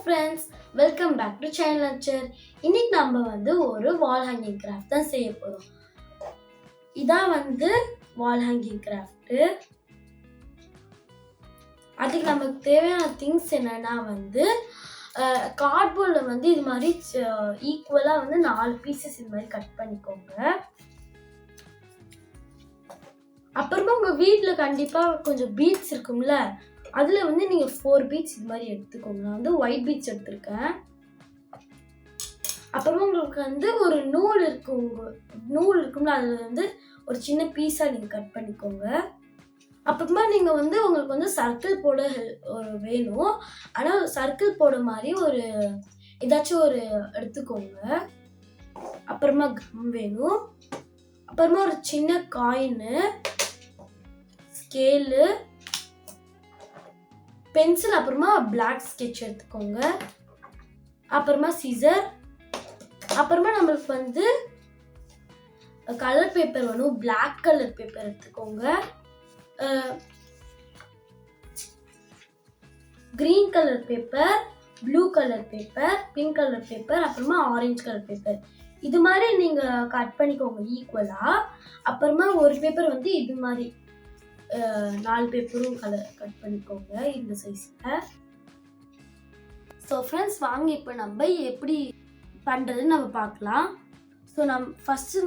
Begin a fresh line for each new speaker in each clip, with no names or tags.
Friends, welcome back to child lecture. இன்னைக்கு நம்ம ஒரு வால் ஹேங்கிங் கிராஃப்ட் தான் செய்ய போறோம். இதான் வால் ஹேங்கிங் கிராஃப்ட். அதுக்கு நமக்கு தேவையான திங்ஸ் என்னன்னா கார்ட்போர்டில் இது மாதிரி ஈக்குவலாக 4 பீசஸ் இது மாதிரி கட் பண்ணிக்கோங்க. அப்புறமா உங்கள் வீட்டில் கண்டிப்பாக கொஞ்சம் பீட்ஸ் இருக்கும்ல, அதில் நீங்கள் 4 பீட்ஸ் இது மாதிரி எடுத்துக்கோங்க. நான் ஒயிட் பீட்ஸ் எடுத்திருக்கேன். அப்புறமா உங்களுக்கு ஒரு நூல் இருக்கும்ல, அதில் ஒரு சின்ன பீஸாக நீங்கள் கட் பண்ணிக்கோங்க. அப்புறமா நீங்கள் உங்களுக்கு சர்க்கிள் போட வேணும். ஆனால் சர்க்கிள் போட மாதிரி ஏதாச்சும் ஒரு எடுத்துக்கோங்க. அப்புறமா கம் வேணும். அப்புறமா ஒரு சின்ன காயினு, ஸ்கேலு, பென்சில், அப்புறமா பிளாக் ஸ்கெட்ச் எடுத்துக்கோங்க. அப்புறமா சிசர், அப்புறமா நம்மளுக்கு கலர் பேப்பர் வேணும். பிளாக் கலர் பேப்பர் எடுத்துக்கோங்க. Green colour paper, blue colour paper, pink colour paper, அப்புறமா ஆரஞ்சு கலர் பேப்பர். இது மாதிரி நீங்க கட் பண்ணிக்கோங்க ஈக்குவலா. அப்புறமா ஒரு பேப்பர் இது மாதிரி 4 பேப்பரும் கட் பண்ணிக்கோங்க இந்த சைஸ்ல. ஸோ ஃப்ரெண்ட்ஸ், வாங்க இப்போ நம்ம எப்படி பண்ணுறதுன்னு நம்ம பார்க்கலாம். ஸோ ஃபஸ்ட்டு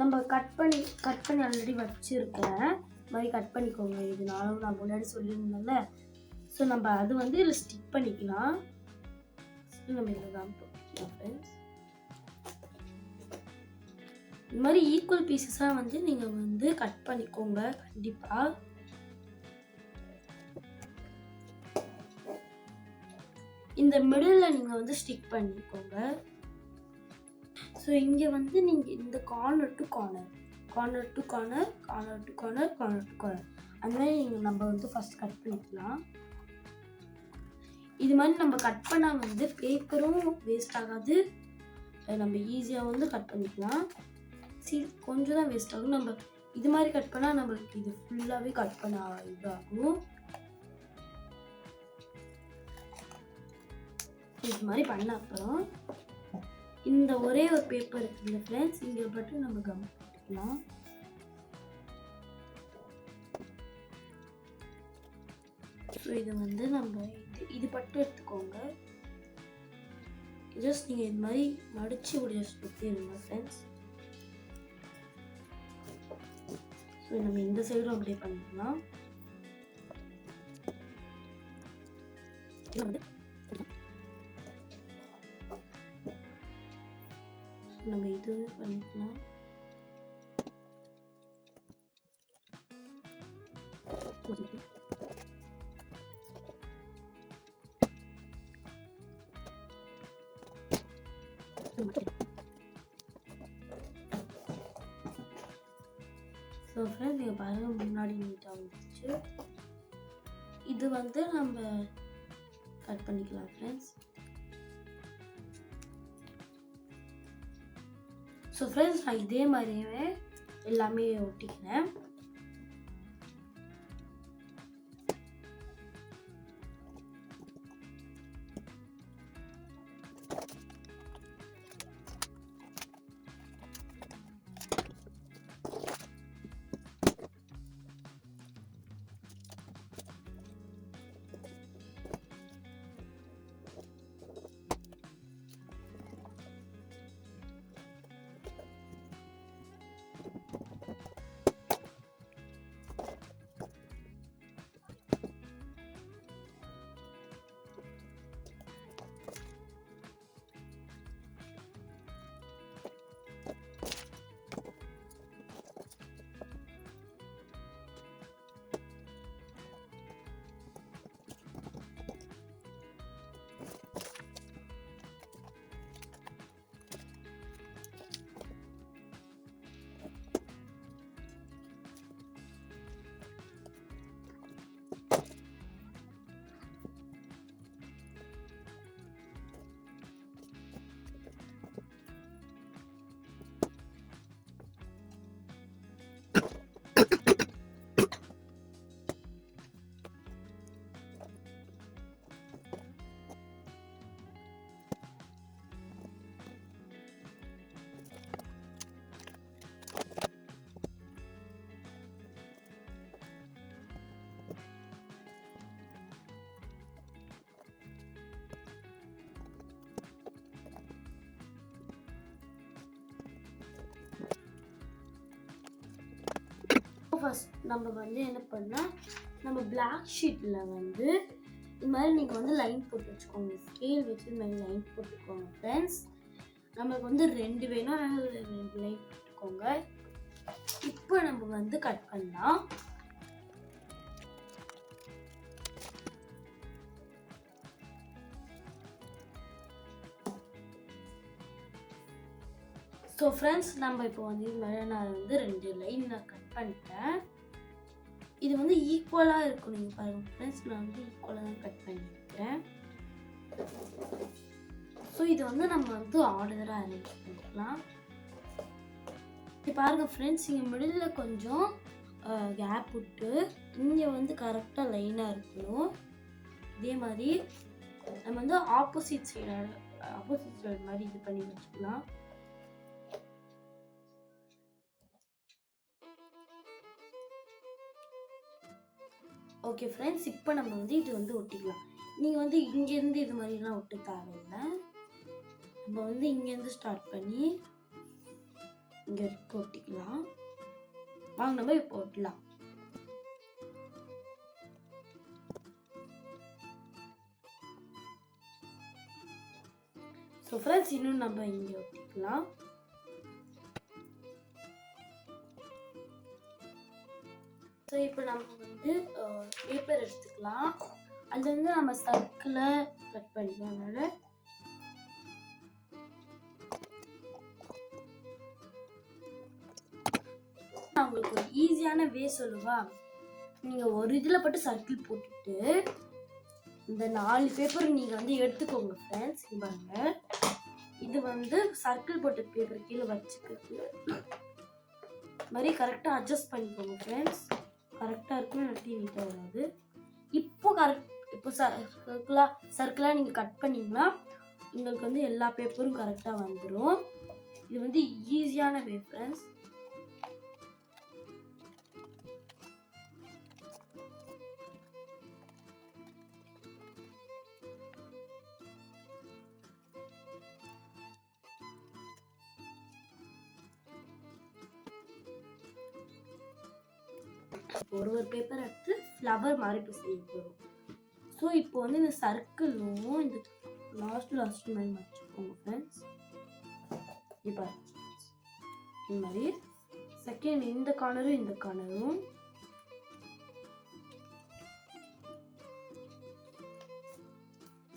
நம்ம கட் பண்ணி ஆல்ரெடி வச்சுருக்கேன். இது மாதிரி கட் பண்ணிக்கோங்க. இதனால நான் முன்னாடி சொல்லியிருந்தேன்ல. ஸோ நம்ம அது இதில் ஸ்டிக் பண்ணிக்கலாம். நம்ம இதில் தான் போட்டுக்கலாம் ஃப்ரெண்ட்ஸ். இந்த மாதிரி ஈக்குவல் பீசஸாக நீங்கள் கட் பண்ணிக்கோங்க கண்டிப்பாக. இந்த மிடில் நீங்கள் ஸ்டிக் பண்ணிக்கோங்க. ஸோ இங்கே நீங்கள் இந்த corner to corner, corner to corner, corner to corner, corner to corner, அந்த மாதிரி நம்ம ஃபஸ்ட் கட் பண்ணிக்கலாம். இது மாதிரி நம்ம கட் பண்ணால் பேப்பரும் வேஸ்ட் ஆகாது. நம்ம ஈஸியாக கட் பண்ணிக்கலாம். கொஞ்சம் தான் வேஸ்ட் ஆகும். நம்ம இது மாதிரி கட் பண்ணால் நம்மளுக்கு இது ஃபுல்லாகவே கட் பண்ண இதாகும். இது மாதிரி பண்ண அப்புறம் இந்த ஒரே ஒரு பேப்பர் இருக்குல்ல ஃப்ரெண்ட்ஸ், இங்கே மட்டும் நம்ம கம் போட்டுக்கலாம். ஸோ இதை நம்ம இது பட்டு எடுத்துக்கோங்க. ஜஸ்ட் நீங்கள் இது மாதிரி மடித்து ஒரு ஜஸ்ட் சுற்றிடுங்க ஃப்ரெண்ட்ஸ். ஸோ நம்ம இந்த சைடும் அப்படியே பண்ணிக்கலாம். நம்ம இது பண்ணிக்கலாம். ஸோ ஃப்ரெண்ட்ஸ், நீங்கள் பாருங்கள், முன்னாடி நீட்டாக வந்துச்சு. இது நம்ம கட் பண்ணிக்கலாம் ஃப்ரெண்ட்ஸ். ஸோ ஃப்ரெண்ட்ஸ், நான் இதே மாதிரியே எல்லாமே ஒட்டிக்கிறேன். ஃபர்ஸ்ட் நம்ம வந்து என்ன பண்ணால் நம்ம பிளாக் ஷீட்டில் வந்து இது மாதிரி நீங்கள் வந்து லைன் போட்டு வச்சுக்கோங்க. ஸ்கேல் வச்சு இது மாதிரி லைன் போட்டுக்கோங்க ஃப்ரெண்ட்ஸ். நம்மளுக்கு வந்து 2 வேணும், அதனால 2 லைன் போட்டுக்கோங்க. இப்போ நம்ம வந்து கட் பண்ணலாம். ஸோ ஃப்ரெண்ட்ஸ், நம்ம இப்போ வந்து இது மாதிரி நான் வந்து 2 லைன் நான் கட் பண்ணிட்டேன். இது வந்து ஈக்குவலாக இருக்கும். நீங்கள் பாருங்கள் ஃப்ரெண்ட்ஸ், நான் வந்து ஈக்குவலாக தான் கட் பண்ணியிருக்கிறேன். ஸோ இது வந்து நம்ம வந்து ஆர்டராக அரேஞ்ச் பண்ணிக்கலாம். இப்போ பாருங்கள் ஃப்ரெண்ட்ஸ், இங்கே மிடில் கொஞ்சம் கேப் விட்டு இங்கே வந்து கரெக்டாக லைனாக இருக்கணும். இதே மாதிரி நம்ம வந்து ஆப்போசிட் சைடு மாதிரி இது பண்ணி வச்சுக்கலாம். ஓகே ஃப்ரெண்ட்ஸ், இப்போ நம்ம வந்து இது வந்து ஒட்டிக்கலாம். நீங்கள் வந்து இங்கேருந்து இது மாதிரிலாம் ஒட்ட தேவையில்லை. நம்ம வந்து இங்கேருந்து ஸ்டார்ட் பண்ணி இங்கே வரைக்கும் ஒட்டிக்கலாம். வாங்க நம்ம இப்போ ஒட்டலாம். ஸோ ஃப்ரெண்ட்ஸ், இன்னும் நம்ம இங்கே ஒட்டிக்கலாம். ஸோ இப்போ நம்ம வந்து பேப்பர் எடுத்துக்கலாம். அது வந்து நம்ம சர்க்கிளை கட் பண்ணிக்கலாம். அதனால நான் உங்களுக்கு ஒரு ஈஸியான வே சொல்லுவா. நீங்கள் ஒரு இதில் போட்டு சர்க்கிள் போட்டுட்டு இந்த 4 பேப்பர் நீங்கள் வந்து எடுத்துக்கோங்க ஃப்ரெண்ட்ஸ். பாருங்க, இது வந்து சர்க்கிள் போட்ட பேப்பர் கீழே வச்சுக்கிறது மாதிரி கரெக்டாக அட்ஜஸ்ட் பண்ணிக்கோங்க ஃப்ரெண்ட்ஸ். கரெக்டாக இருக்கும், இல்லாட்டி நீட்டாக வராது. இப்போ சர்க்கிளாக நீங்கள் கட் பண்ணிங்கன்னா உங்களுக்கு வந்து எல்லா பேப்பரும் கரெக்டாக வந்துடும். இது வந்து ஈஸியான வே ஃப்ரெண்ட்ஸ். ஒரு பேப்பர் எடுத்து ஃப்ளவர் மாதிரி இப்போ செய்ய போகிறோம். ஸோ இப்போ வந்து இந்த சர்க்கிளும் இந்த லாஸ்ட் மாதிரி வச்சுக்கோங்க ஃப்ரெண்ட்ஸ். இப்போ இந்த மாதிரி செகண்ட் இந்த கார்னரும்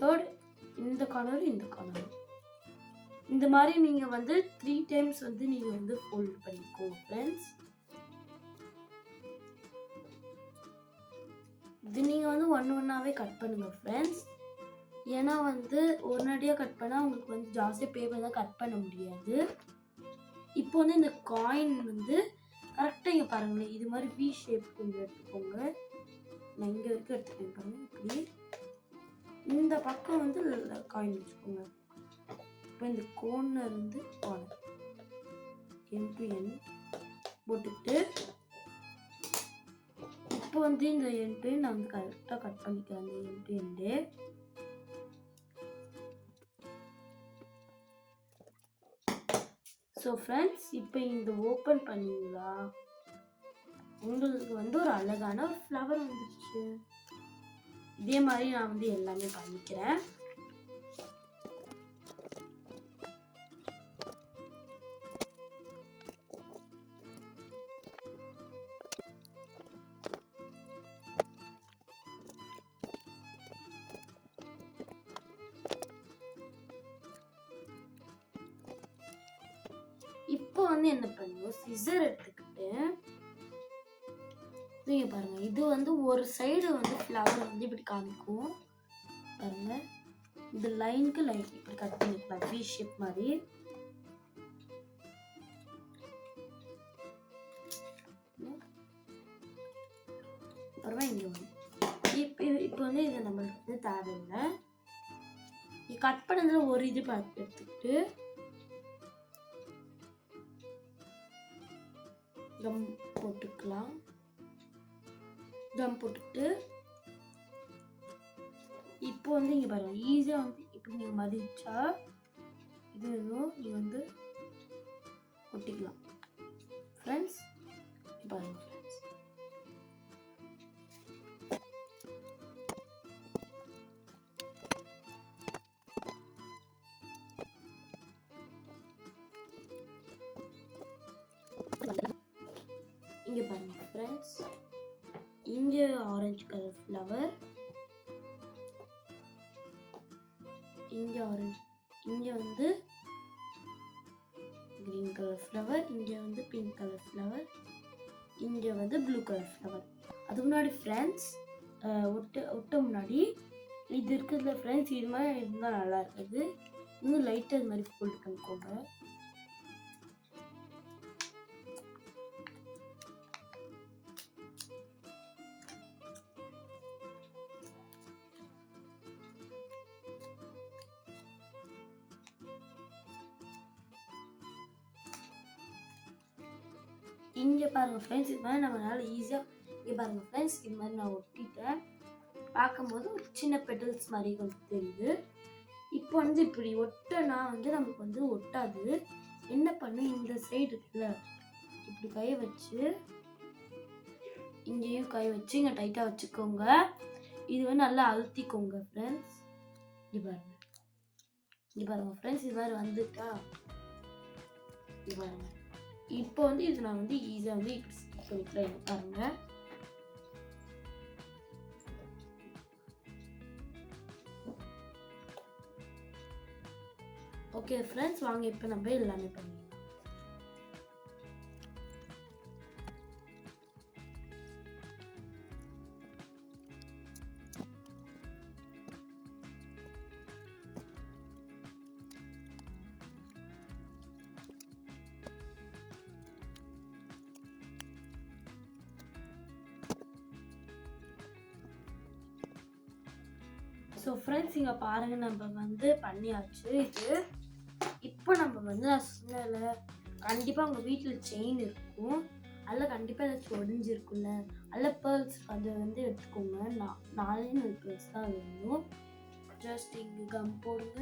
தேர்ட் இந்த கார்னரும் இந்த மாதிரி நீங்கள் வந்து 3 டைம்ஸ் வந்து நீங்கள் வந்து ஃபோல்ட் பண்ணிக்கோங்க ஃப்ரெண்ட்ஸ். இது நீங்கள் வந்து ஒன்றாவே கட் பண்ணுங்கள் ஃப்ரெண்ட்ஸ். ஏன்னா வந்து ஒரடியாக கட் பண்ணால் உங்களுக்கு வந்து ஜாஸ்தியாக பேப்பர் தான் கட் பண்ண முடியாது. இப்போ வந்து இந்த காயின் வந்து கரெக்டாக இங்கே பாருங்களேன், இது மாதிரி வி ஷேப் கொஞ்சம் எடுத்துக்கோங்க. நான் இங்கே வரைக்கும் எடுத்துக்கேன் பாருங்கள். இப்படி இந்த பக்கம் வந்து காயின் வச்சுக்கோங்க. இப்போ இந்த கோர்னர் வந்து கார்னர் என் டு என் போட்டுட்டு இப்போ வந்து இந்த எண்டு நான் வந்து கரெக்டாக கட் பண்ணிக்கிறேன். அந்த என் டு எண்டு ஸோ ஃப்ரெண்ட்ஸ், இப்போ இந்த ஓப்பன் பண்ணிங்களா உங்களுக்கு வந்து ஒரு அழகான ஒரு ஃப்ளவர் வந்துருச்சு. இதே மாதிரி நான் வந்து எல்லாமே பண்ணிக்கிறேன். இப்போ வந்து என்ன பண்ணுவோம், சிசர் எடுத்துக்கிட்டு நீங்க பாருங்க, இது வந்து ஒரு சைடு வந்து ஃப்ளவர் வந்து இப்படி காமிக்கும் பாருங்க. இந்த லைனுக்கு லைன் இப்படி கட் பண்ணிக்கலாம், வி ஷேப் மாதிரி. அப்புறமா இங்க வந்து இப்போ வந்து இது நம்மளுக்கு வந்து தேவையில்லை. கட் பண்ணதுல ஒரு இது பார்த்து எடுத்துக்கிட்டு கம் போட்டுக்கலாம். கம் போட்டுட்டு இப்போ வந்து இங்கே பாருங்க, ஈஸியாக வந்து இப்படி நீங்கள் மதிச்சா இது நீங்கள் வந்து ஒட்டிக்கலாம் ஃப்ரெண்ட்ஸ். பாருங்க ஃப்ரெண்ட்ஸ், இங்கே பாருங்கள் ஃப்ரெண்ட்ஸ், இங்கே ஆரஞ்சு கலர் ஃப்ளவர், இங்கே ஆரஞ்சு, இங்கே வந்து க்ரீன் கலர் ஃப்ளவர், இங்கே வந்து பிங்க் கலர் ஃப்ளவர், இங்கே வந்து ப்ளூ கலர் ஃப்ளவர். அதுக்கு முன்னாடி ஃப்ரெண்ட்ஸ் ஒட்ட முன்னாடி இது இருக்குதுல ஃப்ரெண்ட்ஸ், இது மாதிரி இருந்தால் நல்லா இருக்குது. இன்னும் லைட்டாக இது மாதிரி ஃபோல்ட் பண்ணிக்கோங்க. இங்கே பாருங்கள் ஃப்ரெண்ட்ஸ், இது மாதிரி நம்மளால ஈஸியாக, இங்கே பாருங்கள் ஃப்ரெண்ட்ஸ், இது மாதிரி நான் ஒட்டிட்டேன். பார்க்கும்போது ஒரு சின்ன பெட்டல்ஸ் மாதிரி கொஞ்சம் தெரியுது. இப்போ வந்து இப்படி ஒட்டனா வந்து நமக்கு வந்து ஒட்டாது. என்ன பண்ணு, இந்த சைடு இருக்குல்ல, இப்படி கையை வச்சு இங்கேயும் கை வச்சு இங்கே டைட்டாக வச்சுக்கோங்க. இது வந்து நல்லா அழுத்திக்கோங்க ஃப்ரெண்ட்ஸ். இங்கே பாருங்கள் ஃப்ரெண்ட்ஸ், இது மாதிரி வந்துட்டா. இங்கே பாருங்கள், இப்போ வந்து இது நான் வந்து ஈஸியாக வந்து இப்படி ஸ்டிக் பண்ணிக்கிறேன். பாருங்க, ஓகே ஃப்ரெண்ட்ஸ், வாங்க இப்போ நம்ம எல்லாமே பண்ணிடலாம். ஸோ ஃப்ரெண்ட்ஸ், இங்கே பாருங்கள், நம்ம வந்து பண்ணியாச்சு. இது இப்போ நம்ம வந்து நான் சொன்னல, கண்டிப்பாக உங்கள் வீட்டில் செயின் இருக்கும், அதில் கண்டிப்பாக ஏதாச்சும் ஒடிஞ்சிருக்குல்ல, அதில் பேர்ல்ஸ் அதை வந்து எடுத்துக்கோங்க. 4 பேர்ல்ஸ் தான் வேணும். ஜஸ்ட் இங்கே கம் போடுங்க.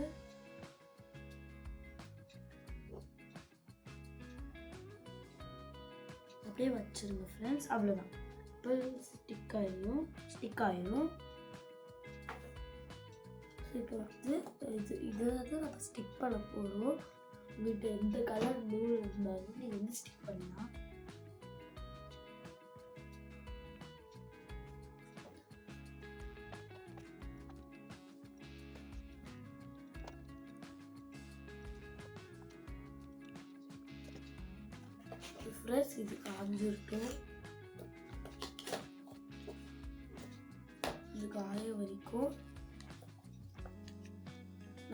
அப்படியே வச்சுருங்க ஃப்ரெண்ட்ஸ், அவ்வளோதான். பேர்ல்ஸ் ஸ்டிக் ஆயிடும். இப்போ வந்து இதை வந்து நம்ம ஸ்டிக் பண்ண போகிறோம். உங்கள்கிட்ட எந்த கலர் நூல் இருந்தாலும் நீங்கள் வந்து ஸ்டிக் பண்ணலாம். ஃப்ரெண்ட்ஸ், இது காஞ்சிருக்கும். இது காய வரைக்கும்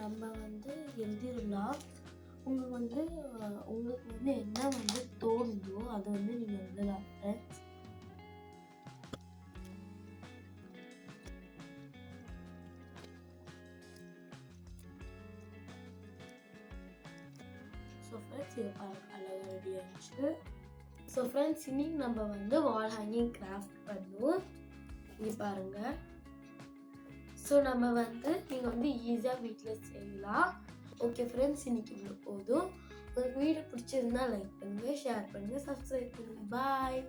நம்ம வந்து எழுதிடலாம். உங்களுக்கு வந்து என்ன வந்து தோணுதோ அதை வந்து நீங்கள் எழுதலாம் ஃப்ரெண்ட்ஸ். ஸோ ஃப்ரெண்ட்ஸ், இதை பாருங்கள், அழகாக ரெடி ஆகிடுச்சு. ஸோ ஃப்ரெண்ட்ஸ், இன்னைக்கு நம்ம வந்து வால் ஹேங்கிங் கிராஃப்ட் பண்ணுவோம். இங்கே பாருங்கள். ஸோ நம்ம வந்து நீங்கள் வந்து ஈஸியாக வீட்டில் செய்யலாம். ஓகே ஃப்ரெண்ட்ஸ், இன்னைக்கு இவ்வளோ போதும். உங்களுக்கு வீடியோ பிடிச்சிருந்தா லைக் பண்ணுங்கள், ஷேர் பண்ணுங்கள், சப்ஸ்கிரைப் பண்ணுங்கள். பாய்.